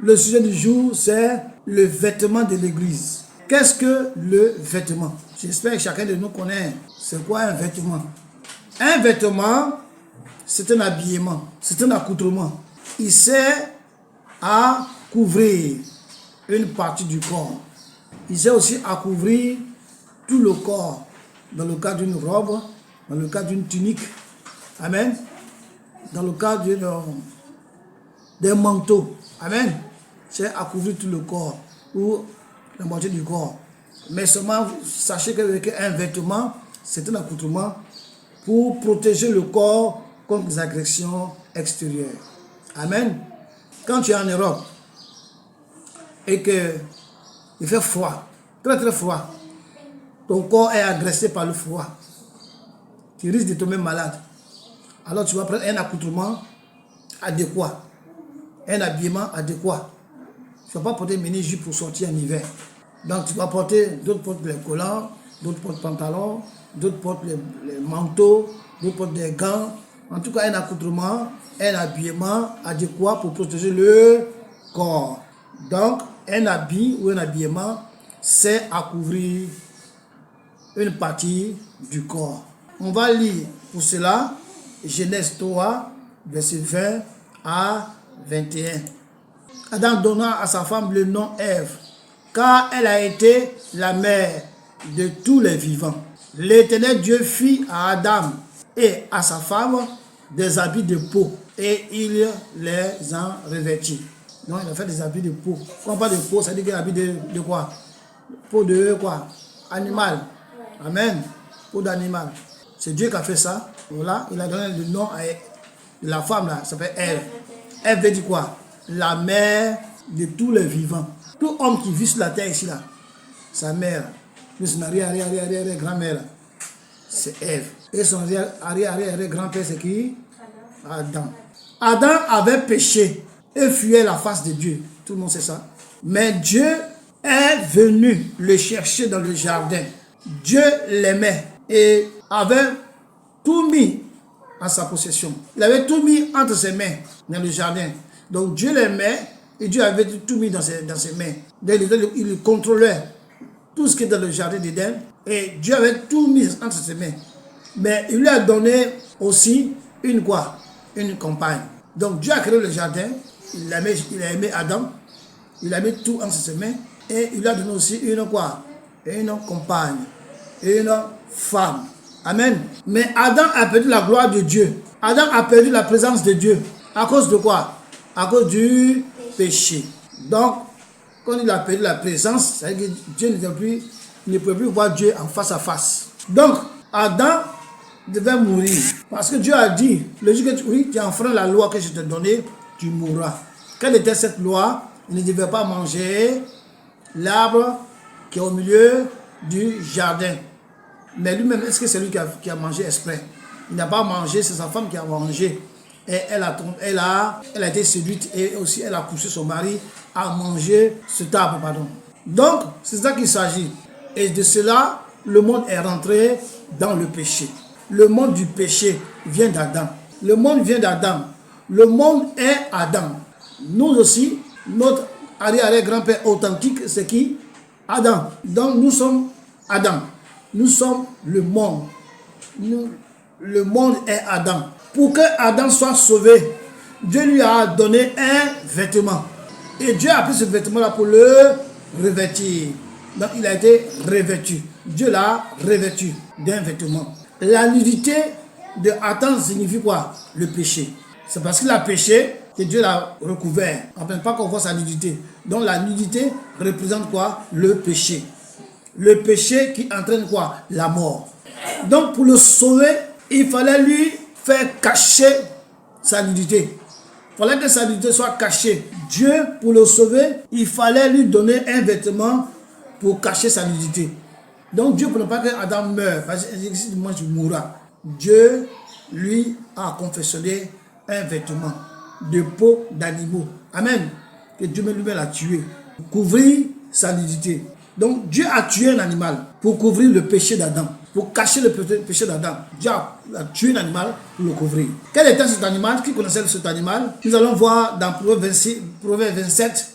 Le sujet du jour, c'est le vêtement de l'église. Qu'est-ce que le vêtement? J'espère que chacun de nous connaît. C'est quoi un vêtement? Un vêtement, c'est un habillement, c'est un accoutrement. Il sert à couvrir une partie du corps. Il sert aussi à couvrir tout le corps. Dans le cas d'une robe, dans le cas d'une tunique. Amen. Dans le cas d'un manteau. Amen. C'est à couvrir tout le corps ou la moitié du corps. Mais seulement, sachez qu'un vêtement, c'est un accoutrement pour protéger le corps contre les agressions extérieures. Amen. Quand tu es en Europe et qu'il fait froid, très très froid, ton corps est agressé par le froid, tu risques de tomber malade. Alors tu vas prendre un accoutrement adéquat, un habillement adéquat. Tu ne vas pas porter une mini-jupe pour sortir en hiver. Donc tu vas porter, d'autres portent les collants, d'autres portent pantalons, d'autres portent les manteaux, d'autres portent des gants. En tout cas, un accoutrement, un habillement adéquat pour protéger le corps. Donc, un habit ou un habillement, c'est à couvrir une partie du corps. On va lire pour cela Genèse 3, verset 20 à 21. Adam donna à sa femme le nom Ève, car elle a été la mère de tous les vivants. L'Éternel Dieu fit à Adam et à sa femme des habits de peau, et il les en revêtit. Donc il a fait des habits de peau. Quand on parle de peau, ça dit qu'il y a habit de quoi? Peau de quoi? Animal. Amen. Peau d'animal. C'est Dieu qui a fait ça. Voilà, il a donné le nom à la femme là, ça s'appelle Ève. Ève veut dire quoi? La mère de tous les vivants. Tout homme qui vit sur la terre ici là, sa mère, mais son arrière-grand-mère, c'est Ève. Et son arrière-grand-père, c'est qui? Adam. Adam avait péché et fuyait la face de Dieu. Tout le monde sait ça. Mais Dieu est venu le chercher dans le jardin. Dieu l'aimait et avait tout mis en sa possession. Il avait tout mis entre ses mains dans le jardin. Donc Dieu l'aimait et Dieu avait tout mis dans ses mains. Donc, il contrôlait tout ce qui est dans le jardin d'Éden et Dieu avait tout mis entre ses mains. Mais il lui a donné aussi une quoi? Une compagne. Donc Dieu a créé le jardin, il a aimé Adam, il a mis tout entre ses mains et il lui a donné aussi une quoi? Une compagne, une femme. Amen. Mais Adam a perdu la gloire de Dieu. Adam a perdu la présence de Dieu. À cause de quoi? À cause du péché. Donc, quand il a perdu la présence, ça veut dire que Dieu ne pouvait plus voir Dieu en face à face. Donc, Adam devait mourir. Parce que Dieu a dit, le jour que tu enfreins la loi que je t'ai donnée, tu mourras. Quelle était cette loi? Il ne devait pas manger l'arbre qui est au milieu du jardin. Mais lui-même, est-ce que c'est lui qui a mangé exprès? Il n'a pas mangé, c'est sa femme qui a mangé. Et elle a été séduite et aussi elle a poussé son mari à manger cet arbre. Pardon. Donc, c'est ça qu'il s'agit. Et de cela, le monde est rentré dans le péché. Le monde du péché vient d'Adam. Le monde vient d'Adam. Le monde est Adam. Nous aussi, notre arrière-grand-père authentique, c'est qui? Adam. Donc, nous sommes Adam. Nous sommes le monde. Le monde est Adam. Pour que Adam soit sauvé, Dieu lui a donné un vêtement. Et Dieu a pris ce vêtement-là pour le revêtir. Donc il a été revêtu. Dieu l'a revêtu d'un vêtement. La nudité de Adam signifie quoi? Le péché. C'est parce qu'il a péché que Dieu l'a recouvert. Enfin, pas qu'on voit sa nudité. Donc la nudité représente quoi? Le péché. Le péché qui entraîne quoi? La mort. Donc pour le sauver, il fallait lui faire cacher sa nudité. Il fallait que sa nudité soit cachée. Dieu, pour le sauver, il fallait lui donner un vêtement pour cacher sa nudité. Donc Dieu, pour ne pas que Adam meure, parce que si moi je mourrai, Dieu lui a confectionné un vêtement de peau d'animaux. Amen. Que Dieu lui-même l'a tué. Pour couvrir sa nudité. Donc Dieu a tué un animal pour couvrir le péché d'Adam. Pour cacher le péché d'Adam. Dieu a tué un animal pour le couvrir. Quel était cet animal? Qui connaissait cet animal? Nous allons voir dans Proverbe 27,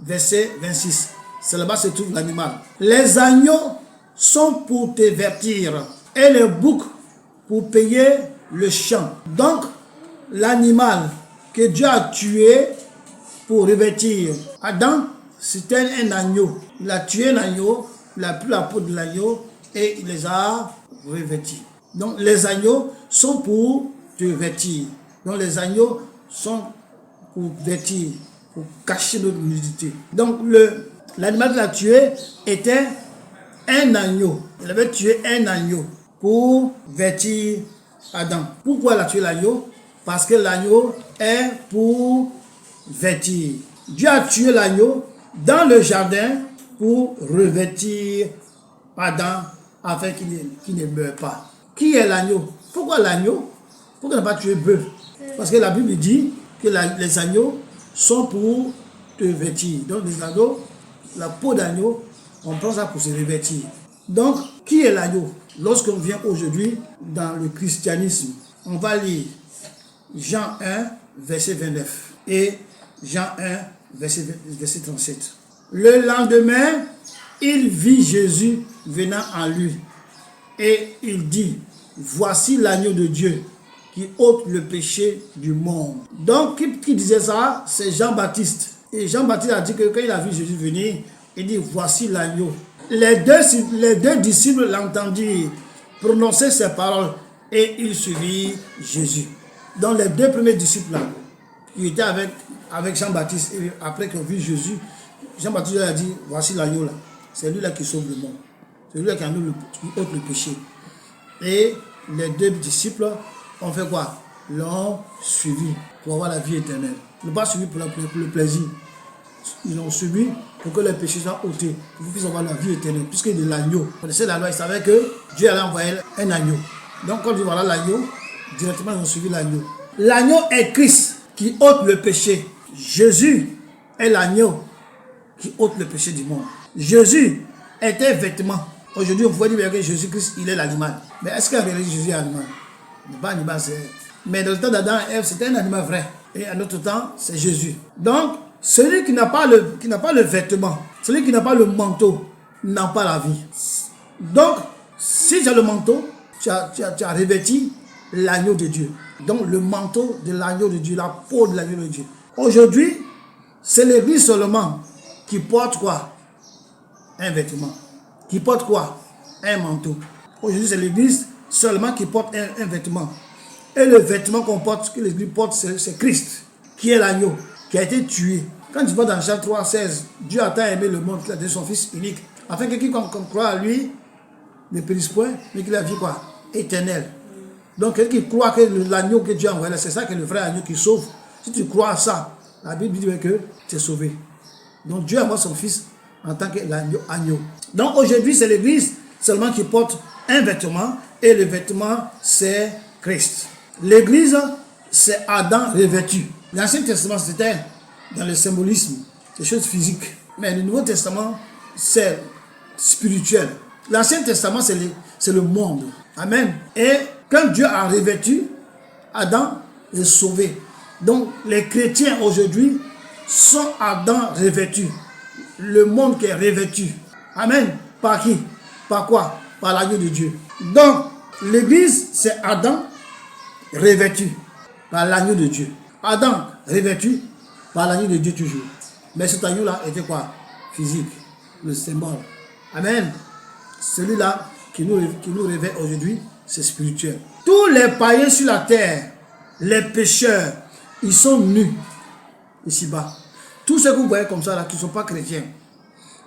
verset 26. C'est là-bas se trouve l'animal. Les agneaux sont pour te vêtir et les boucs pour payer le champ. Donc, l'animal que Dieu a tué pour revêtir Adam, c'était un agneau. Il a tué un agneau, il a pris la peau de l'agneau et il les a revêtis. Donc, les agneaux sont pour te vêtir. Donc, les agneaux sont pour vêtir, pour cacher notre nudité. Donc, l'animal qu'il a tué était un agneau. Il avait tué un agneau pour vêtir Adam. Pourquoi il a tué l'agneau? Parce que l'agneau est pour vêtir. Dieu a tué l'agneau dans le jardin pour revêtir Adam afin qu'il ne meure pas. Qui est l'agneau? Pourquoi l'agneau? Pourquoi ne pas tuer bœuf? Parce que la Bible dit que les agneaux sont pour te vêtir. Donc les agneaux, la peau d'agneau, on prend ça pour se revêtir. Donc, qui est l'agneau? Lorsqu'on vient aujourd'hui dans le christianisme, on va lire Jean 1, verset 29 et Jean 1, verset 37. Le lendemain, il vit Jésus venant à lui et il dit, voici l'agneau de Dieu qui ôte le péché du monde. Donc, qui disait ça? C'est Jean-Baptiste. Et Jean-Baptiste a dit que quand il a vu Jésus venir, il dit, voici l'agneau. Les deux disciples l'entendirent prononcer ces paroles et ils suivirent Jésus. Donc, les deux premiers disciples là, ils étaient avec Jean-Baptiste et après qu'ils ont vu Jésus, Jean-Baptiste a dit, voici l'agneau là. C'est lui là qui sauve le monde. C'est lui là qui ôte le péché. Et les deux disciples ont fait quoi? L'ont suivi pour avoir la vie éternelle. Ils n'ont pas suivi pour le plaisir. Ils l'ont suivi pour que les péchés soient ôtés, pour qu'ils puissent avoir la vie éternelle. Puisqu'il est de l'agneau. Ils connaissaient la loi, ils savaient que Dieu allait envoyer un agneau. Donc quand ils voient l'agneau, directement ils ont suivi l'agneau. L'agneau est Christ qui ôte le péché. Jésus est l'agneau qui ôte le péché du monde. Jésus est un vêtement. Aujourd'hui, on pourrait dire que Jésus-Christ, il est l'animal. Mais est-ce qu'en réalité, Jésus est l'animal? Il n'est pas animal, c'est... Mais dans le temps d'Adam et Ève, c'était un animal vrai. Et à notre temps, c'est Jésus. Donc, celui qui n'a pas le vêtement, celui qui n'a pas le manteau, n'a pas la vie. Donc, si tu as le manteau, tu as revêti l'agneau de Dieu. Donc, le manteau de l'agneau de Dieu, la peau de l'agneau de Dieu. Aujourd'hui, c'est l'église seulement qui porte quoi? Un vêtement. Qui porte quoi? Un manteau. Aujourd'hui, c'est l'église seulement qui porte un vêtement. Et le vêtement qu'on porte, que l'église porte, c'est Christ, qui est l'agneau, qui a été tué. Quand tu vois dans Jean 3, 16, Dieu a tant aimé le monde qu'il a donné son Fils unique, afin que quiconque croit à lui ne périsse point, mais qu'il a vie quoi? Éternelle. Donc, quelqu'un qui croit que l'agneau que Dieu a envoyé, c'est ça que le vrai agneau qui sauve. Si tu crois à ça, la Bible dit que tu es sauvé. Donc, Dieu envoie son Fils en tant que l'agneau. Donc, aujourd'hui, c'est l'église seulement qui porte un vêtement, et le vêtement, c'est Christ. L'église, c'est Adam revêtu. L'Ancien Testament, c'était dans le symbolisme, des choses physiques. Mais le Nouveau Testament, c'est spirituel. L'Ancien Testament, c'est le monde. Amen. Et quand Dieu a revêtu, Adam est sauvé. Donc, les chrétiens aujourd'hui sont Adam revêtus. Le monde qui est revêtu. Amen. Par qui? Par quoi? Par l'agneau de Dieu. Donc, l'église, c'est Adam revêtu par l'agneau de Dieu. Adam revêtu par l'agneau de Dieu toujours. Mais cet agneau-là était quoi? Physique, le symbole. Amen. Celui-là qui nous révèle aujourd'hui, c'est spirituel. Tous les païens sur la terre, les pécheurs, ils sont nus ici-bas. Tous ceux que vous voyez comme ça, là, qui ne sont pas chrétiens.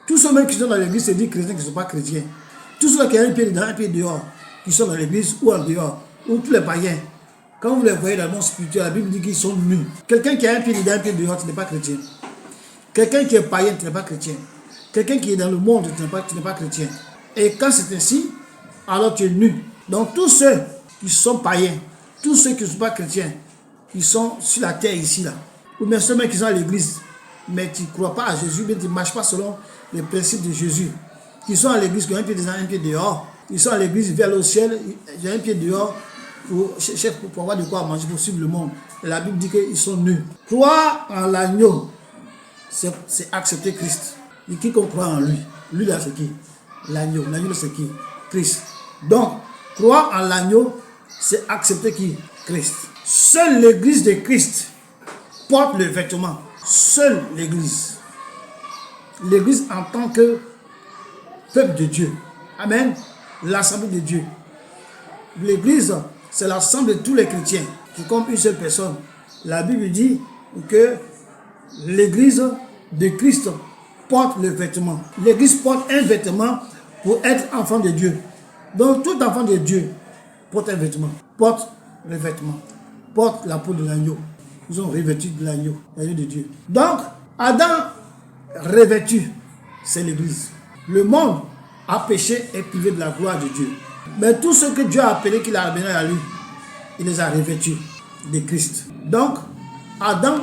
Tous ceux même qui sont dans l'église, c'est dit chrétiens qui ne sont pas chrétiens. Tous ceux qui ont un pied dedans, un pied dehors, qui sont dans l'église ou en dehors, ou tous les païens. Quand vous les voyez dans le monde spirituel, la Bible dit qu'ils sont nus. Quelqu'un qui a un pied dedans, un pied dehors, tu n'es pas chrétien. Quelqu'un qui est païen, tu n'es pas chrétien. Quelqu'un qui est dans le monde, tu n'es pas chrétien. Et quand c'est ainsi, alors tu es nu. Donc tous ceux qui sont païens, tous ceux qui ne sont pas chrétiens, qui sont sur la terre ici, là, ou même ceux qui sont à l'église, mais tu ne crois pas à Jésus, mais tu ne marches pas selon les principes de Jésus, qui sont à l'église, qui ont un pied dedans, un pied dehors, ils sont à l'église vers le ciel, j'ai un pied dehors, pour avoir de quoi manger, pour suivre le monde. Et la Bible dit qu'ils sont nus. Croire en l'agneau c'est accepter Christ. Et quiconque croit en lui, lui là c'est qui? L'agneau. L'agneau c'est qui? Christ. Donc, croire en l'agneau, c'est accepter qui? Christ. Seule l'église de Christ porte le vêtement. Seule l'église. L'église en tant que peuple de Dieu. Amen. L'assemblée de Dieu. L'église, c'est l'ensemble de tous les chrétiens qui comme une seule personne. La Bible dit que l'église de Christ porte le vêtement. L'église porte un vêtement pour être enfant de Dieu. Donc tout enfant de Dieu porte un vêtement. Porte le vêtement. Porte la peau de l'agneau. Ils ont revêtu de l'agneau de Dieu. Donc Adam revêtu, c'est l'église. Le monde a péché et privé de la gloire de Dieu. Mais tout ce que Dieu a appelé qu'il a amené à lui, il les a revêtus de Christ. Donc, Adam,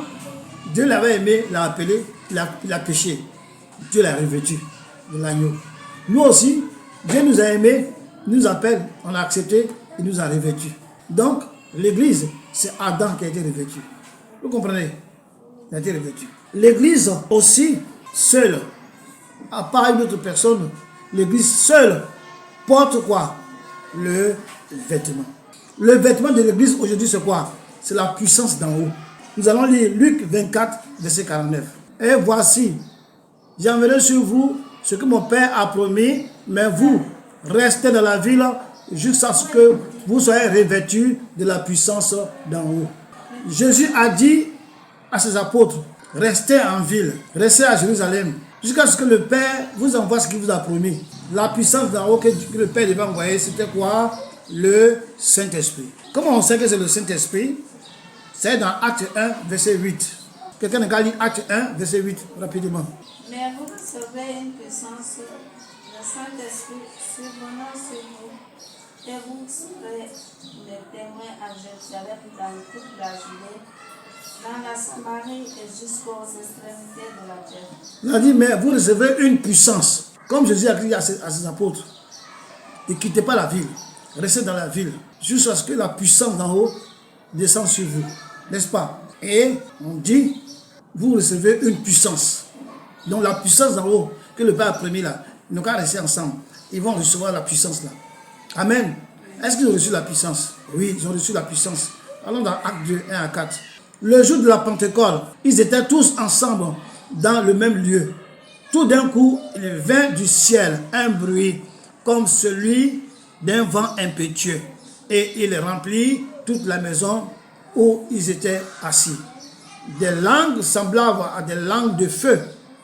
Dieu l'avait aimé, l'a appelé, il a péché. Dieu l'a revêtu de l'agneau. Nous aussi, Dieu nous a aimés, nous appelle, on a accepté, il nous a revêtus. Donc, l'église, c'est Adam qui a été revêtu. Vous comprenez? Il a été revêtu. L'église aussi, seule, à part une autre personne, l'église seule porte quoi? Le vêtement. Le vêtement de l'église aujourd'hui c'est quoi? C'est la puissance d'en haut. Nous allons lire Luc 24, verset 49. Et voici, j'enverrai sur vous ce que mon Père a promis, mais vous, restez dans la ville jusqu'à ce que vous soyez revêtus de la puissance d'en haut. Jésus a dit à ses apôtres, restez en ville, restez à Jérusalem, jusqu'à ce que le Père vous envoie ce qu'il vous a promis. La puissance d'en haut que le Père devait envoyer, c'était quoi? Le Saint-Esprit. Comment on sait que c'est le Saint-Esprit? C'est dans Acte 1, verset 8. Quelqu'un n'a qu'à lire Acte 1, verset 8, rapidement. Mais vous recevez une puissance, le Saint-Esprit survenant sur vous, et vous serez les témoins à Jérusalem, dans toute la Judée, dans la Samarie et jusqu'aux extrémités de la terre. Il a dit, mais vous recevez une puissance. Comme Jésus a dit à ses apôtres, ne quittez pas la ville, restez dans la ville, jusqu'à ce que la puissance d'en haut descende sur vous. N'est-ce pas? Et on dit, vous recevez une puissance. Donc la puissance d'en haut, que le Père a promis là, ils n'ont qu'à rester ensemble. Ils vont recevoir la puissance là. Amen. Est-ce qu'ils ont reçu la puissance? Oui, ils ont reçu la puissance. Allons dans Acte 2, 1 à 4. Le jour de la Pentecôte, ils étaient tous ensemble dans le même lieu. Tout d'un coup, il vint du ciel un bruit comme celui d'un vent impétueux. Et il remplit toute la maison où ils étaient assis. Des langues semblables à des langues de feu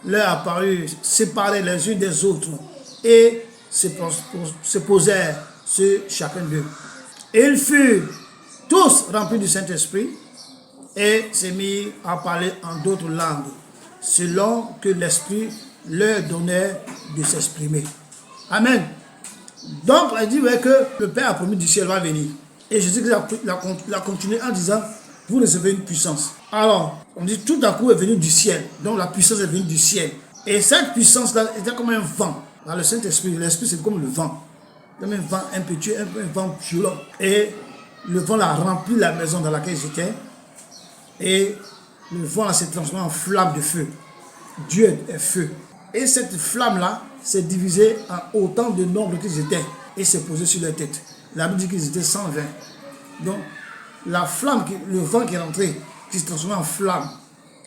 leur apparurent, séparées les unes des autres, et se posèrent sur chacun d'eux. Ils furent tous remplis du Saint-Esprit et se mirent à parler en d'autres langues, selon que l'Esprit leur donnait de s'exprimer. Amen. Donc, elle dit que le Père a promis du ciel va venir. Et Jésus a continué en disant, vous recevez une puissance. Alors, on dit tout à coup est venu du ciel. Donc la puissance est venue du ciel. Et cette puissance-là était comme un vent. Dans le Saint-Esprit, l'Esprit c'est comme le vent. Comme un vent impétueux, un vent violent. Et le vent a rempli la maison dans laquelle j'étais. Et le vent s'est transformé en flamme de feu. Dieu est feu. Et cette flamme-là s'est divisée en autant de nombre qu'ils étaient. Et s'est posée sur leur tête. La Bible dit qu'ils étaient 120. Donc, la flamme, le vent qui est rentré, qui s'est transformé en flamme,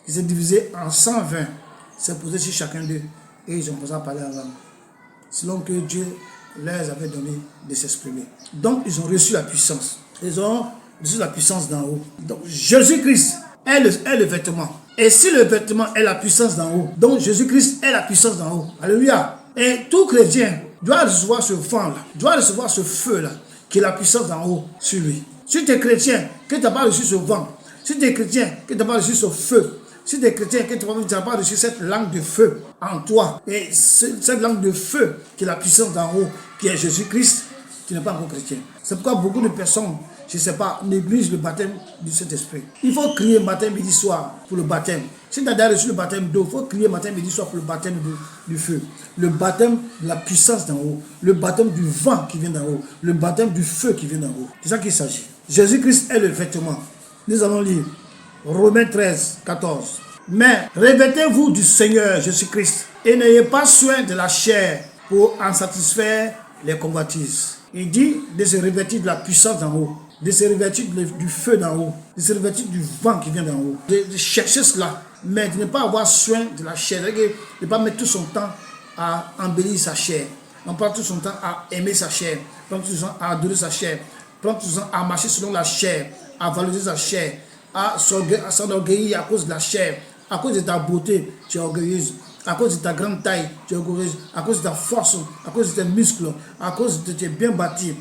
qui s'est divisé en 120, s'est posé sur chacun d'eux. Et ils ont commencé à parler en langue. Selon que Dieu leur avait donné de s'exprimer. Donc, ils ont reçu la puissance. Ils ont reçu la puissance d'en haut. Donc, Jésus-Christ est le vêtement. Et si le vêtement est la puissance d'en haut, donc Jésus-Christ est la puissance d'en haut. Alléluia. Et tout chrétien doit recevoir ce vent-là, doit recevoir ce feu-là, qui est la puissance d'en haut sur lui. Si tu es chrétien, que tu n'as pas reçu ce vent, si tu es chrétien, que tu n'as pas reçu ce feu, si tu es chrétien, que tu n'as pas reçu cette langue de feu en toi, et cette langue de feu qui est la puissance d'en haut, qui est Jésus-Christ, tu n'es pas encore chrétien. C'est pourquoi beaucoup de personnes, je ne sais pas, négligent le baptême du Saint-Esprit. Il faut crier matin, midi, soir pour le baptême. Si tu as déjà reçu le baptême d'eau, il faut crier matin, midi, soir pour le baptême du feu. Le baptême de la puissance d'en haut. Le baptême du vent qui vient d'en haut. Le baptême du feu qui vient d'en haut. C'est ça qu'il s'agit. Jésus-Christ est le vêtement. Nous allons lire Romains 13, 14. Mais revêtez-vous du Seigneur Jésus-Christ et n'ayez pas soin de la chair pour en satisfaire les convoitises. Il dit de se revêtir de la puissance d'en haut, de se revêtir du feu d'en haut, de se revêtir du vent qui vient d'en haut, de chercher cela, mais de ne pas avoir soin de la chair, de ne pas mettre tout son temps à embellir sa chair, non pas tout son temps à aimer sa chair, prendre tout son temps à adorer sa chair, prendre tout son temps à marcher selon la chair, à valoriser sa chair, à s'enorgueillir à cause de la chair, à cause de ta beauté, tu es orgueilleuse. À cause de ta grande taille, tu es orgueilleuse. À cause de ta force, à cause de tes muscles, à cause de tu es bien bâti,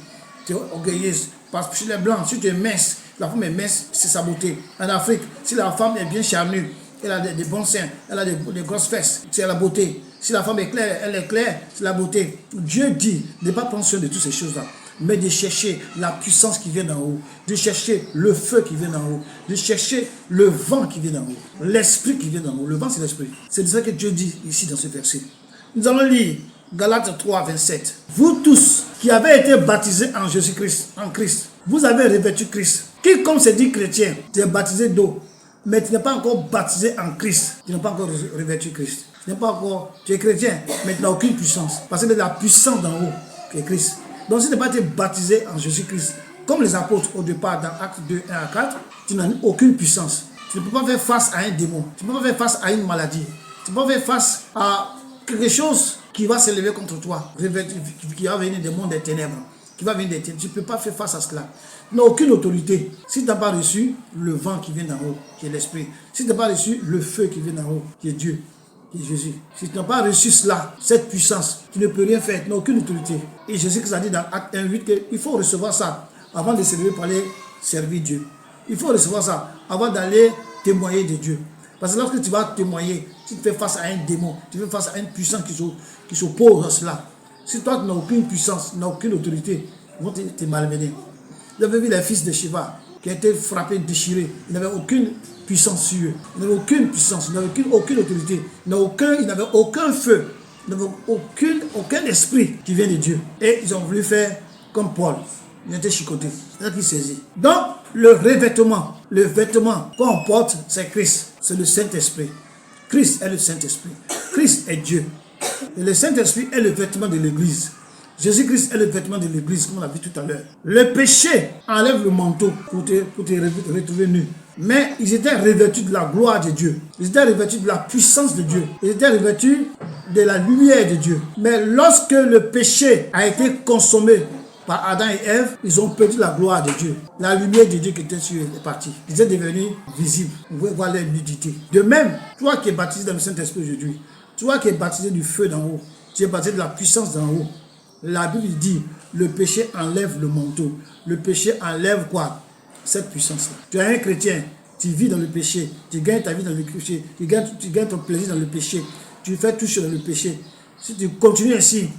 tu es orgueilleuse. Parce que chez les blancs, si tu es mince, la femme est mince, c'est sa beauté. En Afrique, si la femme est bien charnue, elle a des bons seins, elle a des grosses fesses, c'est la beauté. Si la femme est claire, elle est claire, c'est la beauté. Dieu dit de ne pas prendre soin de toutes ces choses-là, mais de chercher la puissance qui vient d'en haut, de chercher le feu qui vient d'en haut, de chercher le vent qui vient d'en haut, l'esprit qui vient d'en haut. Le vent, c'est l'esprit. C'est de ça que Dieu dit ici dans ce verset. Nous allons lire Galates 3, 27. Vous tous qui avez été baptisés en Jésus-Christ, en Christ, vous avez revêtu Christ. Qui, comme c'est dit chrétien, tu es baptisé d'eau, mais tu n'es pas encore baptisé en Christ, tu n'as pas encore revêtu Christ. Tu es chrétien, mais tu n'as aucune puissance. Parce que c'est la puissance d'en haut qui est Christ. Donc si tu n'as pas été baptisé en Jésus-Christ, comme les apôtres au départ dans Actes 2, 1 à 4, tu n'as aucune puissance. Tu ne peux pas faire face à un démon. Tu ne peux pas faire face à une maladie. Tu ne peux pas faire face à quelque chose qui va s'élever contre toi, qui va venir des mondes des ténèbres, qui va venir des ténèbres. Tu ne peux pas faire face à cela. Tu n'as aucune autorité. Si tu n'as pas reçu le vent qui vient d'en haut, qui est l'esprit, si tu n'as pas reçu le feu qui vient d'en haut, qui est Dieu, qui est Jésus. Si tu n'as pas reçu cela, cette puissance, tu ne peux rien faire, tu n'as aucune autorité. Et Jésus a dit dans Acte 1:8 qu'il faut recevoir ça avant de se lever pour aller servir Dieu. Il faut recevoir ça avant d'aller témoigner de Dieu. Parce que lorsque tu vas témoigner, tu te fais face à un démon, tu fais face à une puissance qui s'oppose à cela. Si toi tu n'as aucune puissance, tu n'as aucune autorité, ils vont te malmener. Vous avez vu les fils de Shiva qui ont été frappés, déchirés. Ils n'avaient aucune puissance sur eux. Ils n'avaient aucune puissance, ils n'avaient aucune autorité. Ils n'avaient aucun feu. Ils n'avaient aucun esprit qui vient de Dieu. Et ils ont voulu faire comme Paul. Ils ont été chicotés. C'est ça qui saisit. Donc, le vêtement qu'on porte, c'est Christ. C'est le Saint-Esprit. Christ est le Saint-Esprit. Christ est Dieu. Et le Saint-Esprit est le vêtement de l'Église. Jésus-Christ est le vêtement de l'Église, comme on l'a vu tout à l'heure. Le péché enlève le manteau pour te retrouver nu. Mais ils étaient revêtus de la gloire de Dieu. Ils étaient revêtus de la puissance de Dieu. Ils étaient revêtus de la lumière de Dieu. Mais lorsque le péché a été consommé par Adam et Ève, ils ont perdu la gloire de Dieu. La lumière de Dieu qui était sur eux est partie. Ils étaient devenus visibles. Vous pouvez voir leur nudité. De même, toi qui es baptisé dans le Saint-Esprit aujourd'hui, toi qui es baptisé du feu d'en haut, tu es baptisé de la puissance d'en haut. La Bible dit, le péché enlève le manteau. Le péché enlève quoi? Cette puissance-là. Tu es un chrétien, tu vis dans le péché, tu gagnes ta vie dans le péché, tu gagnes ton plaisir dans le péché, tu fais tout dans le péché. Si tu continues ainsi,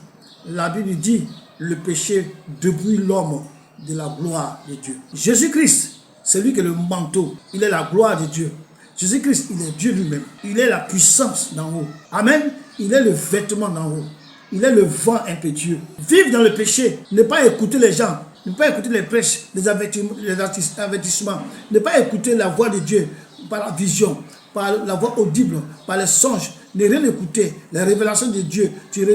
la Bible dit, le péché débrouille l'homme de la gloire de Dieu. Jésus-Christ, c'est lui qui est le manteau, il est la gloire de Dieu. Jésus-Christ, il est Dieu lui-même, il est la puissance d'en haut. Amen, il est le vêtement d'en haut. Il est le vent impétueux. Vivre dans le péché, ne pas écouter les gens, ne pas écouter les prêches, les avertissements, ne pas écouter la voix de Dieu par la vision, par la voix audible, par les songes, ne rien écouter, les révélations de Dieu, tu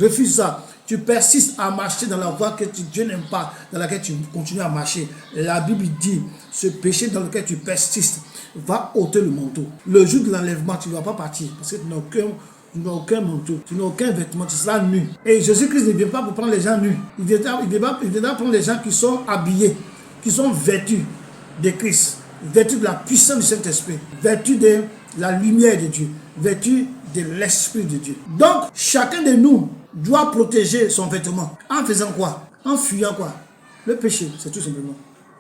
refuses ça. Tu persistes à marcher dans la voie que Dieu n'aime pas, dans laquelle tu continues à marcher. La Bible dit, ce péché dans lequel tu persistes va ôter le manteau. Le jour de l'enlèvement, tu ne vas pas partir parce que tu n'as aucun manteau, tu n'as aucun vêtement, tu seras nu. Et Jésus-Christ ne vient pas pour prendre les gens nus. Il viendra prendre les gens qui sont habillés, qui sont vêtus de Christ, vêtus de la puissance du Saint-Esprit, vêtus de la lumière de Dieu, vêtus de l'Esprit de Dieu. Donc, chacun de nous doit protéger son vêtement. En faisant quoi? En fuyant quoi? Le péché, c'est tout simplement.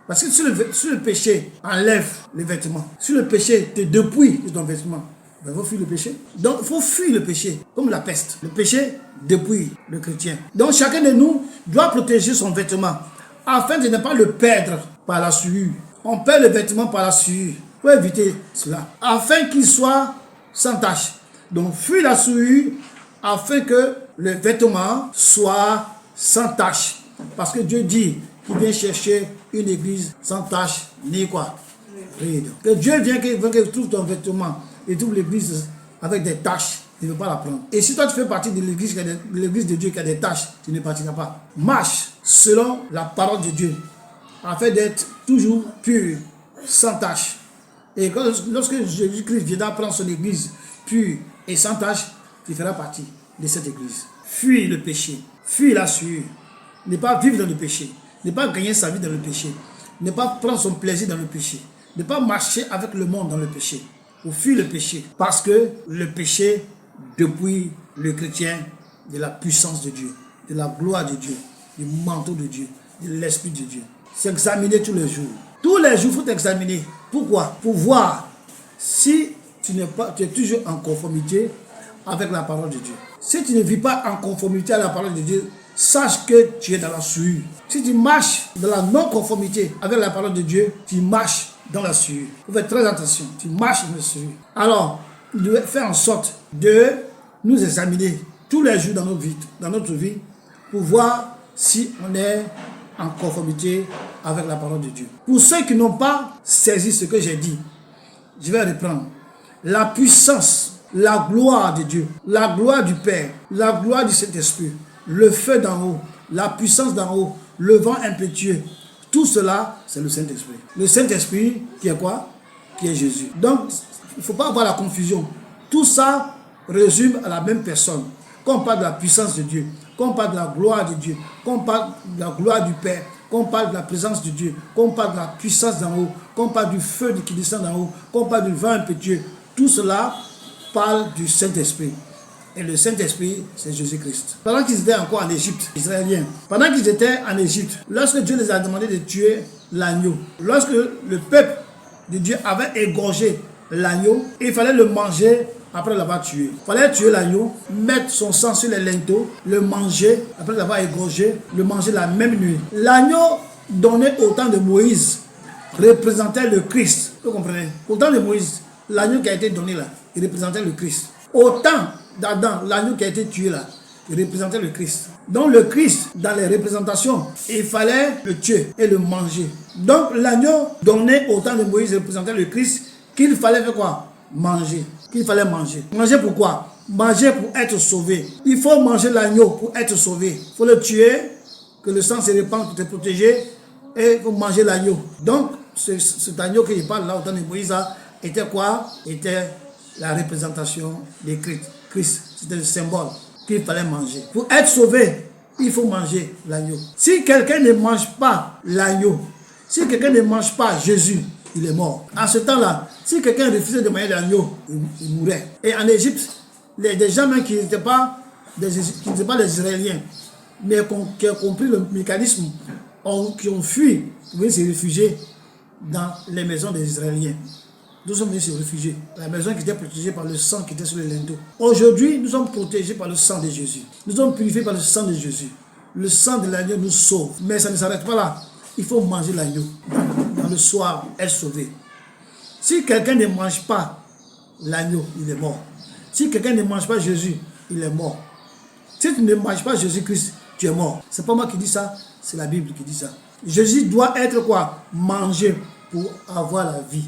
Parce que si le péché enlève les vêtements, si le péché te dépouille de ton vêtement, il faut fuir le péché. Donc, il faut fuir le péché, comme la peste. Le péché dépouille le chrétien. Donc, chacun de nous doit protéger son vêtement, afin de ne pas le perdre par la souillure. On perd le vêtement par la souillure. Il faut éviter cela, afin qu'il soit sans tache. Donc, fuis la souillure, afin que le vêtement soit sans tache. Parce que Dieu dit qu'il vient chercher une église sans tache, ni quoi? Que Dieu vienne qu'il trouve ton vêtement et trouve l'église avec des tâches, tu ne veux pas la prendre. Et si toi tu fais partie de l'église de Dieu qui a des tâches, tu ne partiras pas. Marche selon la parole de Dieu, afin d'être toujours pur, sans tâche. Et lorsque Jésus-Christ viendra prendre son église pure et sans tâche, tu feras partie de cette église. Fuis le péché, fuis la sueur, ne pas vivre dans le péché, ne pas gagner sa vie dans le péché, ne pas prendre son plaisir dans le péché, ne pas marcher avec le monde dans le péché. Ou fuir le péché, parce que le péché depuis le chrétien de la puissance de Dieu, de la gloire de Dieu, du manteau de Dieu, de l'Esprit de Dieu. S'examiner tous les jours. Tous les jours, il faut t'examiner. Pourquoi? Pour voir si tu es toujours en conformité avec la parole de Dieu. Si tu ne vis pas en conformité à la parole de Dieu, sache que tu es dans la souillure. Si tu marches dans la non-conformité avec la parole de Dieu, tu marches dans la souillure. Il faut faire très attention. Tu marches dans la souillure. Alors, nous devons faire en sorte de nous examiner tous les jours dans notre vie pour voir si on est en conformité avec la parole de Dieu. Pour ceux qui n'ont pas saisi ce que j'ai dit, je vais reprendre. La puissance, la gloire de Dieu, la gloire du Père, la gloire du Saint-Esprit, le feu d'en haut, la puissance d'en haut, le vent impétueux, tout cela, c'est le Saint-Esprit. Le Saint-Esprit qui est quoi? Qui est Jésus. Donc, il ne faut pas avoir la confusion. Tout ça résume à la même personne. Quand on parle de la puissance de Dieu, quand on parle de la gloire de Dieu, quand on parle de la gloire du Père, quand on parle de la présence de Dieu, quand on parle de la puissance d'en haut, quand on parle du feu qui descend d'en haut, quand on parle du vent impétueux, tout cela parle du Saint-Esprit. Et le Saint-Esprit, c'est Jésus-Christ. Pendant qu'ils étaient encore en Égypte, Israéliens, pendant qu'ils étaient en Égypte, lorsque Dieu les a demandé de tuer l'agneau, lorsque le peuple de Dieu avait égorgé l'agneau, il fallait le manger après l'avoir tué. Il fallait tuer l'agneau, mettre son sang sur les linteaux, le manger après l'avoir égorgé, le manger la même nuit. L'agneau donné au temps de Moïse représentait le Christ. Vous comprenez? Au temps de Moïse, l'agneau qui a été donné là, il représentait le Christ. Au temps d'Adam, l'agneau qui a été tué là, il représentait le Christ. Donc le Christ, dans les représentations, il fallait le tuer et le manger. Donc l'agneau donné au temps de Moïse représentait le Christ qu'il fallait faire quoi? Manger. Qu'il fallait manger. Manger pourquoi? Manger pour être sauvé. Il faut manger l'agneau pour être sauvé. Il faut le tuer, que le sang se répande pour te protéger, et il faut manger l'agneau. Donc cet agneau qu'il parle là au temps de Moïse était quoi? Était la représentation de Christ. C'était le symbole qu'il fallait manger. Pour être sauvé, il faut manger l'agneau. Si quelqu'un ne mange pas l'agneau, si quelqu'un ne mange pas Jésus, il est mort. En ce temps-là, si quelqu'un refusait de manger l'agneau, il mourait. Et en Égypte, des gens même qui n'étaient pas des Israéliens, mais qui ont compris le mécanisme, qui ont fui, pour venir se réfugier dans les maisons des Israéliens. Nous sommes venus se réfugier. La maison qui était protégée par le sang qui était sur les linteaux. Aujourd'hui, nous sommes protégés par le sang de Jésus. Nous sommes purifiés par le sang de Jésus. Le sang de l'agneau nous sauve. Mais ça ne s'arrête pas là. Il faut manger l'agneau. Dans le soir, être sauvé. Si quelqu'un ne mange pas l'agneau, il est mort. Si quelqu'un ne mange pas Jésus, il est mort. Si tu ne manges pas Jésus-Christ, tu es mort. C'est pas moi qui dis ça, c'est la Bible qui dit ça. Jésus doit être quoi? Mangé pour avoir la vie.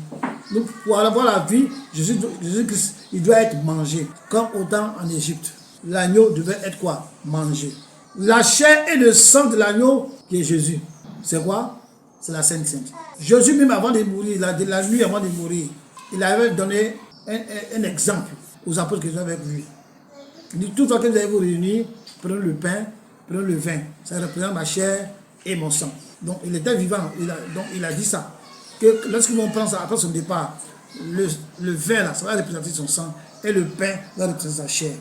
Donc pour avoir la vie, Jésus-Christ, il doit être mangé. Comme autant en Égypte. L'agneau devait être quoi? Mangé. La chair et le sang de l'agneau qui est Jésus. C'est quoi? C'est la Sainte Sainte. Jésus même avant de mourir, la nuit avant de mourir, il avait donné un exemple aux apôtres qui étaient avec lui. Il dit, toute fois que vous allez vous réunir, prenez le pain, prenez le vin. Ça représente ma chair et mon sang. Donc il était vivant. Donc il a dit ça. Que lorsqu'ils vont prendre ça après son départ, le vin là, ça va représenter son sang et le pain va représenter sa chair.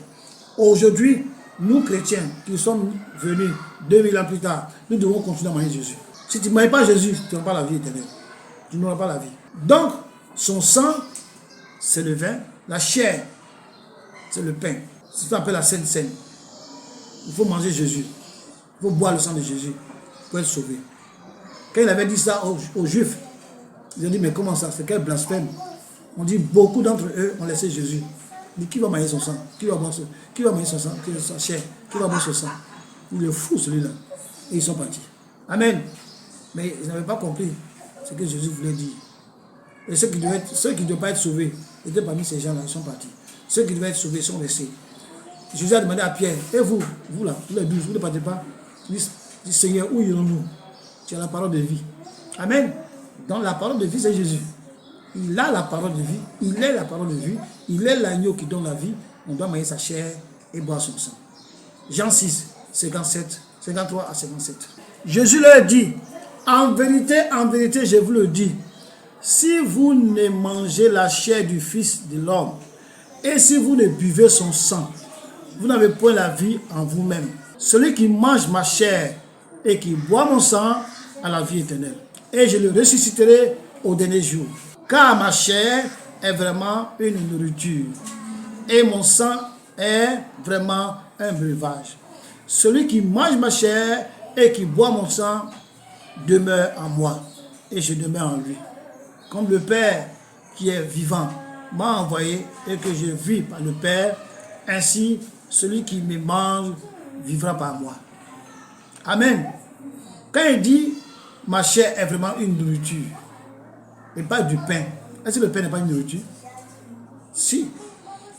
Aujourd'hui, nous chrétiens qui sommes venus 2000 ans plus tard, nous devons continuer à manger Jésus. Si tu ne manges pas Jésus, tu n'auras pas la vie éternelle. Tu n'auras pas la vie. Donc, son sang, c'est le vin, la chair, c'est le pain. C'est ce qu'on appelle la Sainte Seine. Il faut manger Jésus. Il faut boire le sang de Jésus pour être sauvé. Quand il avait dit ça aux Juifs, ils ont dit, mais comment ça? C'est quel blasphème? On dit, beaucoup d'entre eux ont laissé Jésus. Il dit, qui va manger son sang? Qui va manger son sang? Qui va sa chair? Qui va boire son sang? Il est fou celui-là. Et ils sont partis. Amen. Mais ils n'avaient pas compris ce que Jésus voulait dire. Et ceux qui ne devaient pas être sauvés étaient parmi ces gens-là, ils sont partis. Ceux qui devaient être sauvés sont restés. Jésus a demandé à Pierre, et vous là, vous les 12, vous ne partez pas. Il dit, Seigneur, où irons-nous? Tu as la parole de vie. Amen. Donc la parole de vie, c'est Jésus. Il a la parole de vie, il est la parole de vie, il est l'agneau qui donne la vie. On doit manger sa chair et boire son sang. Jean 6, 57, 53 à 57. Jésus leur dit, en vérité, je vous le dis, si vous ne mangez la chair du Fils de l'homme, et si vous ne buvez son sang, vous n'avez point la vie en vous-même. Celui qui mange ma chair et qui boit mon sang a la vie éternelle. Et je le ressusciterai au dernier jour. Car ma chair est vraiment une nourriture. Et mon sang est vraiment un breuvage. Celui qui mange ma chair et qui boit mon sang demeure en moi. Et je demeure en lui. Comme le Père qui est vivant m'a envoyé et que je vis par le Père, ainsi celui qui me mange vivra par moi. Amen. Quand il dit ma chair est vraiment une nourriture et pas du pain, est-ce que le pain n'est pas une nourriture? Si.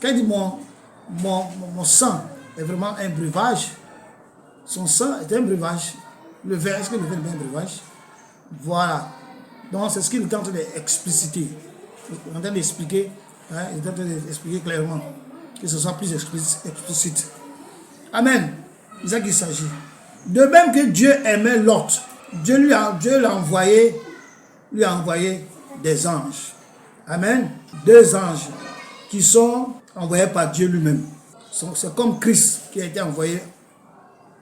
Quand il dit mon sang est vraiment un breuvage, son sang est un breuvage. Le vin, est-ce que le vin est un breuvage? Voilà. Donc c'est ce qu'il est en train d'expliciter. Il est en train d'expliquer, il est en train d'expliquer clairement, que ce soit plus explicite. Amen. C'est ça qu'il s'agit. De même que Dieu aimait Lot, Dieu lui a envoyé des anges. Amen. 2 anges qui sont envoyés par Dieu lui-même. C'est comme Christ qui a été envoyé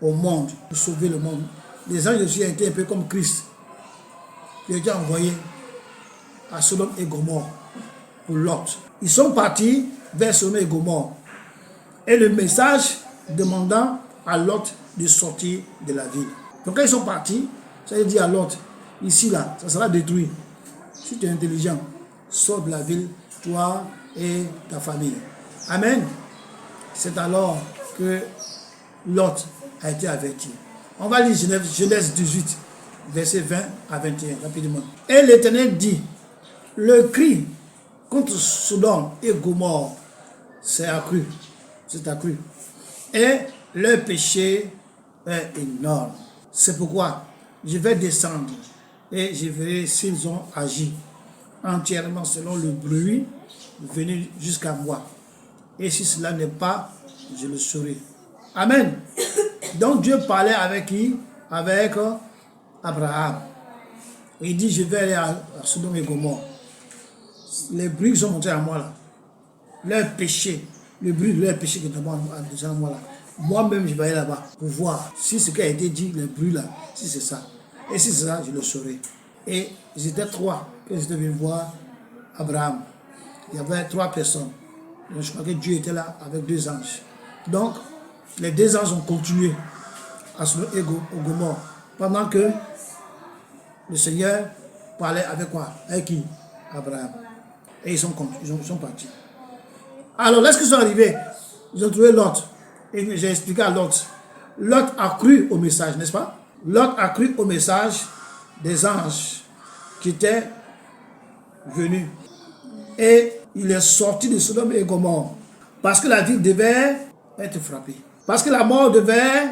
au monde pour sauver le monde. Les anges aussi ont été un peu comme Christ qui a été envoyé à Sodome et Gomorrhe pour Lot. Ils sont partis vers Sodome et Gomorrhe. Et le message demandant à Lot de sortir de la ville. Donc quand ils sont partis, ça veut dire à Lot, ici là, ça sera détruit. Si tu es intelligent, sors de la ville, toi et ta famille. Amen. C'est alors que Lot a été averti. On va lire Genèse 18, versets 20 à 21, rapidement. Et l'Éternel dit, le cri contre Sodome et Gomorrhe s'est accru. Et leur péché est énorme. C'est pourquoi je vais descendre et je verrai s'ils ont agi entièrement selon le bruit venu jusqu'à moi. Et si cela n'est pas, je le saurai. Amen. Donc Dieu parlait avec qui? Avec Abraham. Il dit, je vais aller à Sodome et Gomorrhe. Les bruits sont montés à moi là. Leur péché, le bruit de leur péché qui est à moi là. Moi-même, je vais aller là-bas pour voir si ce qui a été dit, le bruit là, si c'est ça. Et si c'est ça, je le saurai. Et ils étaient 3 que j'étais venu voir Abraham. Il y avait 3 personnes. Donc, je crois que Dieu était là avec 2 anges. Donc, les 2 anges ont continué à Sodome et Gomorrhe pendant que le Seigneur parlait avec quoi? Avec qui? Abraham. Et ils sont partis. Alors, lorsqu'ils sont arrivés, ils ont trouvé Lot. Et j'ai expliqué à Lot. Lot a cru au message, n'est-ce pas? Lot a cru au message des anges qui étaient venus. Et il est sorti de Sodome et Gomorrhe. Parce que la ville devait être frappée. Parce que la mort devait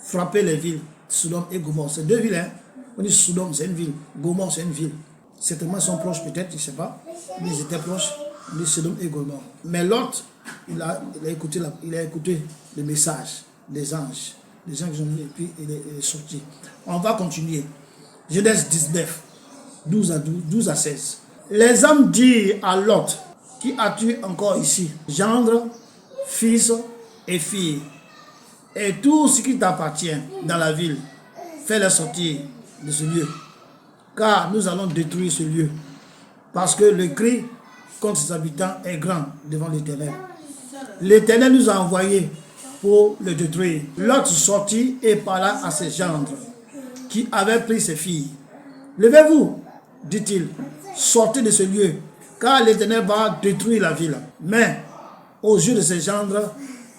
frapper les villes. Sodome et Gomorrhe. C'est 2 villes. Hein? On dit Sodome, c'est une ville. Gomorrhe, c'est une ville. Certainement, ils sont proches peut-être, je ne sais pas. Mais ils étaient proches de Sodome et Gomorrhe. Mais Lot, il a écouté le message des anges. Les gens qui ont mis et puis il est sorti. On va continuer. Genèse 19, 12 à 16. Les hommes dirent à Lot, qui as-tu encore ici? Gendre, fils et filles, et tout ce qui t'appartient dans la ville, fais-les sortir de ce lieu. Car nous allons détruire ce lieu, parce que le cri contre ses habitants est grand devant l'Éternel. L'Éternel nous a envoyés pour le détruire. Lot sortit et parla à ses gendres, qui avaient pris ses filles. Levez-vous, dit-il, sortez de ce lieu, car l'Éternel va détruire la ville. Mais aux yeux de ses gendres,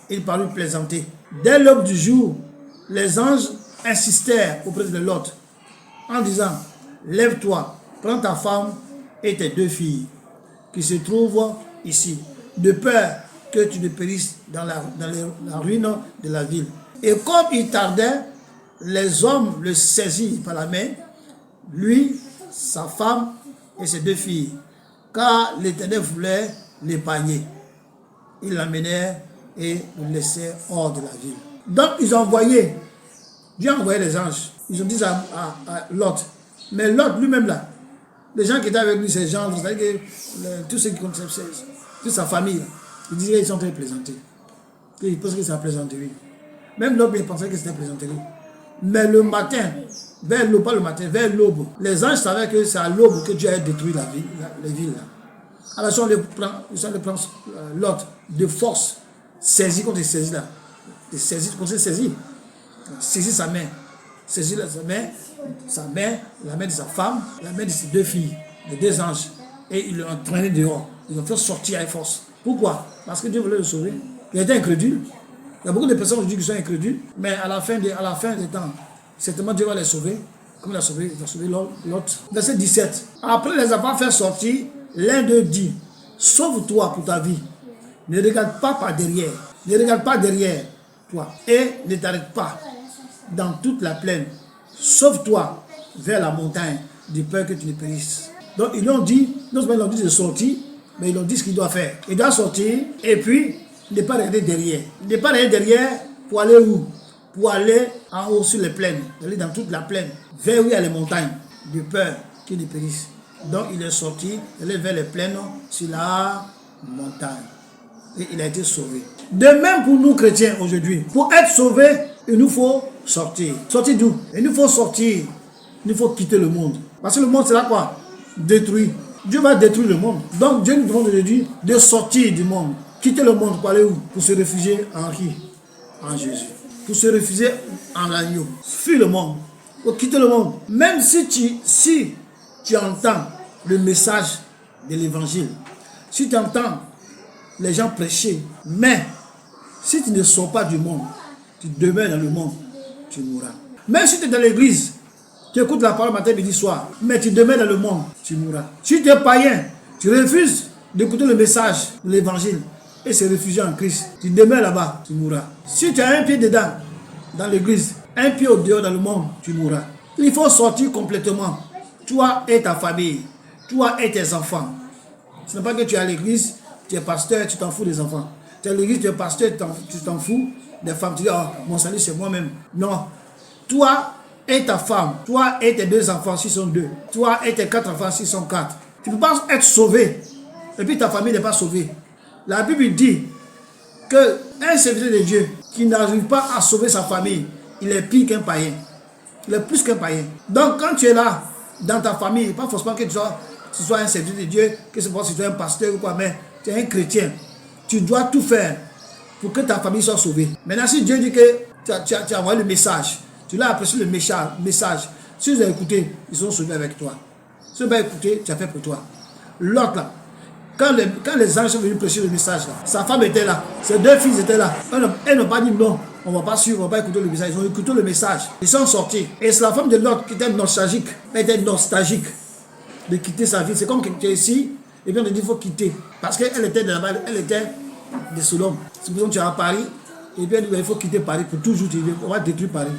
il parut plaisanter. Dès l'aube du jour, les anges insistèrent auprès de Lot, en disant, lève-toi, prends ta femme et tes 2 filles qui se trouvent ici, de peur que tu ne périsses dans la ruine de la ville. Et comme il tardait, les hommes le saisirent par la main, lui, sa femme et ses 2 filles, car l'Éternel voulait l'épargner. Ils l'amenèrent et le laissèrent hors de la ville. Donc ils ont envoyé, Dieu a envoyé les anges. Ils ont dit à Lot, mais Lot lui-même là, les gens qui étaient avec lui, ces gens, c'est-à-dire que tous ceux qui connaissent, toute sa famille, ils disaient qu'ils sont très plaisantés. Ils pensaient que c'est la plaisanterie. Même Lot, il pensait que c'était plaisanterie. Mais le matin, vers l'aube, pas le matin, vers l'aube, les anges savaient que c'est à l'aube que Dieu a détruit les villes. Alors si on le prend Lot de force, saisi contre saisi là, saisi sa main, saisi sa main, la main de sa femme, la main de ses 2 filles, les 2 anges, et ils l'ont entraîné dehors. Ils l'ont fait sortir avec force. Pourquoi? Parce que Dieu voulait le sauver. Il était incrédule. Il y a beaucoup de personnes aujourd'hui qui sont incrédules, mais à la fin des temps, certainement Dieu va les sauver, comme il a sauvé Lot. Verset 17. Après les avoir fait sortir, l'un d'eux dit, sauve-toi pour ta vie. Ne regarde pas par derrière. Ne regarde pas derrière toi. Et ne t'arrête pas dans toute la plaine. Sauve-toi vers la montagne, de peur que tu ne périsses. Donc ils l'ont dit, non seulement ils l'ont dit de sortir, mais ils l'ont dit ce qu'il doit faire. Il doit sortir et puis ne pas regarder derrière. Ne pas regarder derrière pour aller où? Pour aller en haut sur les plaines, aller dans toute la plaine, vers où il y a les montagnes, de peur qu'il ne périsse. Donc il est sorti, il est vers les plaines sur la montagne. Et il a été sauvé. De même pour nous chrétiens aujourd'hui, pour être sauvés, il nous faut sortir. Sortir d'où? Il nous faut sortir. Il nous faut quitter le monde. Parce que le monde, c'est là quoi? Détruit. Dieu va détruire le monde. Donc Dieu nous demande aujourd'hui de sortir du monde. Quitter le monde pour aller où? Pour se réfugier en qui? En Jésus. Pour se réfugier en l'agneau. Fuis le monde. Pour quitter le monde. Même si tu entends le message de l'évangile, si tu entends les gens prêcher, mais si tu ne sors pas du monde, tu demeures dans le monde, tu mourras. Même si tu es dans l'église, tu écoutes la parole matin, midi, soir, mais tu demeures dans le monde, tu mourras. Si tu es païen, tu refuses d'écouter le message de l'évangile et se réfugier en Christ, tu demeures là-bas, tu mourras. Si tu as un pied dedans, dans l'église, un pied au dehors dans le monde, tu mourras. Il faut sortir complètement. Toi et ta famille, toi et tes enfants. Ce n'est pas que tu es à l'église, tu es pasteur, tu t'en fous des enfants. Tu es à l'église, tu es pasteur, tu t'en fous des femmes. Tu dis, oh, mon salut c'est moi-même. Non. Toi et ta femme, toi et tes 2 enfants, s'ils sont 2. Toi et tes 4 enfants, s'ils sont 4. Tu ne peux pas être sauvé. Et puis ta famille n'est pas sauvée. La Bible dit qu'un serviteur de Dieu qui n'arrive pas à sauver sa famille, il est pire qu'un païen. Il est plus qu'un païen. Donc quand tu es là, dans ta famille, pas forcément que tu sois un serviteur de Dieu, que ce soit si tu es un pasteur ou quoi, mais tu es un chrétien. Tu dois tout faire pour que ta famille soit sauvée. Maintenant, si Dieu dit que tu as envoyé le message, tu l'as apprécié le message, si ils ont écouté, ils sont sauvés avec toi. Si ils n'ont pas écouté, tu as fait pour toi. L'autre là, quand les anges sont venus prêcher le message, là, sa femme était là, ses 2 filles étaient là. Elles n'ont pas dit non, on ne va pas suivre, on ne va pas écouter le message. Ils ont écouté le message. Ils sont sortis. Et c'est la femme de l'autre qui était nostalgique. Elle était nostalgique de quitter sa vie. C'est comme que tu es ici, et puis on te dit qu'il faut quitter. Parce qu'elle était là-bas, elle était de Sodome. C'est pour ça que tu es à Paris, et puis elle dit qu'il faut quitter Paris pour toujours. On va détruire Paris.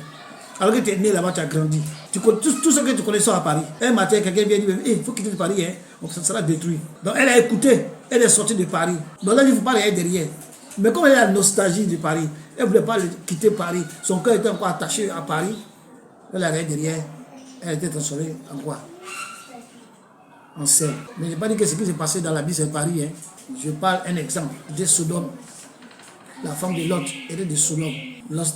Alors que tu es né là-bas, tu as grandi. Tout ce que tu connais sont à Paris. Un matin, quelqu'un vient dire, il faut quitter Paris, hein. Ça sera détruit. Donc elle a écouté, elle est sortie de Paris. Donc là, il ne faut pas aller derrière. Mais comme elle a la nostalgie de Paris, elle ne voulait pas quitter Paris. Son cœur était encore attaché à Paris. Elle arrivait derrière. Elle était transformée en quoi? En sel. Mais je n'ai pas dit que ce qui s'est passé dans la vie, c'est Paris. Hein. Je parle un exemple de Sodome. La femme de Lot était de Sodome.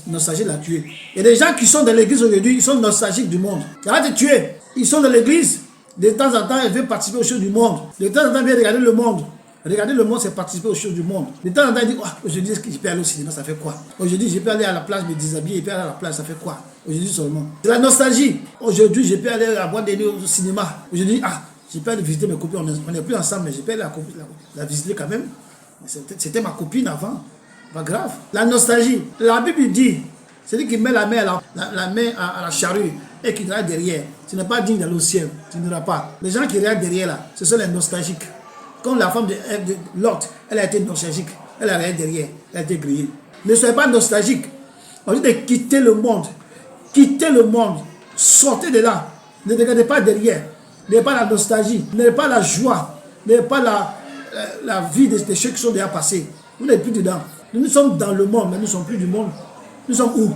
Nostalgie l'a tué. Il y a des gens qui sont dans l'église aujourd'hui, ils sont nostalgiques du monde. Arrête de tuer. Ils sont dans l'église. De temps en temps, ils veulent participer aux choses du monde. De temps en temps, ils viennent regarder le monde. Regarder le monde, c'est participer aux choses du monde. De temps en temps, ils disent, oh, aujourd'hui, je peux aller au cinéma, ça fait quoi? Aujourd'hui, je peux aller à la plage, me déshabiller, je peux aller à la plage, ça fait quoi? Aujourd'hui seulement. C'est la nostalgie. Aujourd'hui, je peux aller avoir des nuits au cinéma. Aujourd'hui, je peux aller visiter mes copines. On n'est plus ensemble, mais je peux aller la visiter quand même. C'était ma copine avant. Pas grave. La nostalgie. La Bible dit Celui qui met la main à la charrue et qui regarde derrière, ce n'est pas digne d'aller au ciel. Tu n'iras pas. Les gens qui regardent derrière là, ce sont les nostalgiques. Comme la femme de Lot, elle a été nostalgique. Elle a regardé derrière, elle a été grillée. Ne soyez pas nostalgique. On dit de quitter le monde. Quittez le monde. Sortez de là. Ne regardez pas derrière. N'ayez pas la nostalgie. N'ayez pas la joie. N'ayez pas la vie des choses qui sont déjà passées. Vous n'êtes plus dedans. Nous sommes dans le monde, mais nous ne sommes plus du monde. Nous sommes où?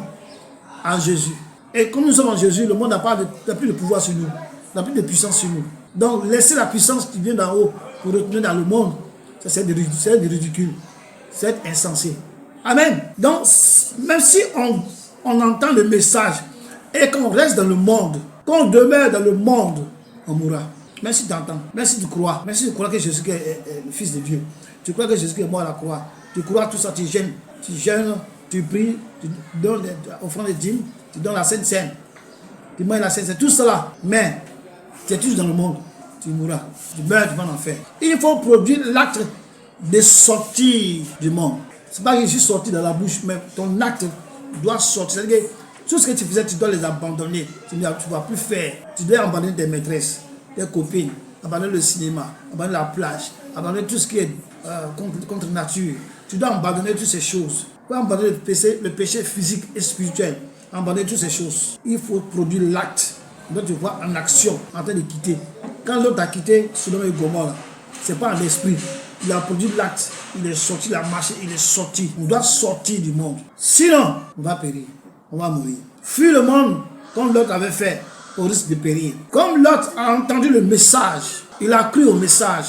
En Jésus. Et comme nous sommes en Jésus, le monde n'a plus de pouvoir sur nous. N'a plus de puissance sur nous. Donc, laissez la puissance qui vient d'en haut pour retourner dans le monde. Ça, c'est du ridicule. C'est insensé. Amen. Donc, même si on entend le message et qu'on reste dans le monde, qu'on demeure dans le monde, on mourra. Même si tu entends, même si tu crois, même si tu crois que Jésus est le Fils de Dieu, tu crois que Jésus est mort à la croix, tu crois tout ça, tu jeûnes, tu pries, tu donnes l'offrande de dîmes, tu donnes la Sainte Seine, tu manges la Sainte Seine, tout cela, mais tu es toujours dans le monde, tu mourras, tu meurs, tu vas en enfer. Il faut produire l'acte de sortir du monde. C'est pas que je suis sorti dans la bouche, mais ton acte doit sortir. C'est-à-dire que tout ce que tu faisais, tu dois les abandonner. Tu ne vas plus faire. Tu dois abandonner tes maîtresses, tes copines, abandonner le cinéma, abandonner la plage, abandonner tout ce qui est contre nature. Tu dois abandonner toutes ces choses. Tu dois abandonner le péché physique et spirituel. Abandonner toutes ces choses. Il faut produire l'acte. Donc tu vois en action, en train de quitter. Quand l'autre a quitté Sodome et Gomorrhe, ce n'est pas en esprit. Il a produit l'acte, il est sorti, il a marché, il est sorti. On doit sortir du monde. Sinon, on va périr, on va mourir. Fuis le monde comme l'autre avait fait, au risque de périr. Comme l'autre a entendu le message, il a cru au message.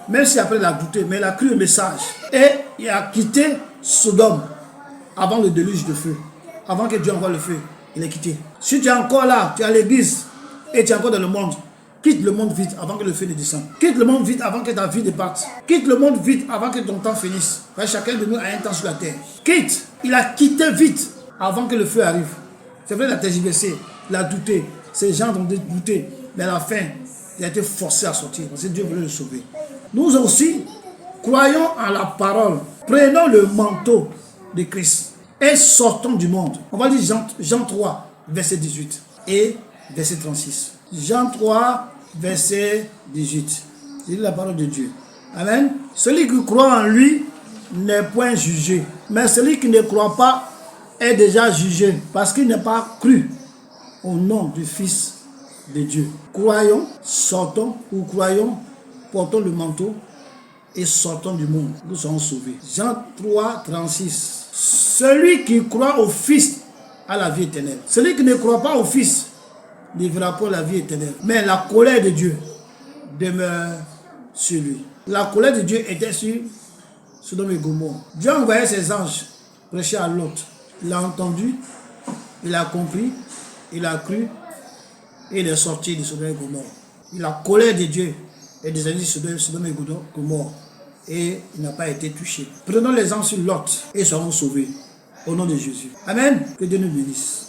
Même si après il a douté, mais il a cru au message. Et il a quitté Sodome avant le déluge de feu. Avant que Dieu envoie le feu, il est quitté. Si tu es encore là, tu es à l'église et tu es encore dans le monde, quitte le monde vite avant que le feu ne descende. Quitte le monde vite avant que ta vie départe. Quitte le monde vite avant que ton temps finisse. Parce que chacun de nous a un temps sur la terre. Quitte. Il a quitté vite avant que le feu arrive. C'est vrai, il a tergiversé, il a douté. Ces gens ont douté. Mais à la fin, il a été forcé à sortir. Parce que Dieu voulait le sauver. Nous aussi, croyons en la parole. Prenons le manteau de Christ et sortons du monde. On va dire Jean 3, verset 18 et verset 36. Jean 3, verset 18. C'est la parole de Dieu. Amen. Celui qui croit en lui n'est point jugé. Mais celui qui ne croit pas est déjà jugé parce qu'il n'a pas cru au nom du Fils de Dieu. Croyons, sortons ou croyons, portons le manteau et sortons du monde. Nous serons sauvés. Jean 3, 36. Celui qui croit au Fils a la vie éternelle. Celui qui ne croit pas au Fils ne verra pas la vie éternelle. Mais la colère de Dieu demeure sur lui. La colère de Dieu était sur Sodome et Gomorrhe. Dieu a envoyé ses anges prêcher à Lot. Il a entendu, il a compris, il a cru et il est sorti de Sodome et Gomorrhe. La colère de Dieu est descendue sur Sodome et Gomorrhe et il n'a pas été touché. Prenons les anges sur Lot et serons sauvés au nom de Jésus. Amen. Que Dieu nous bénisse.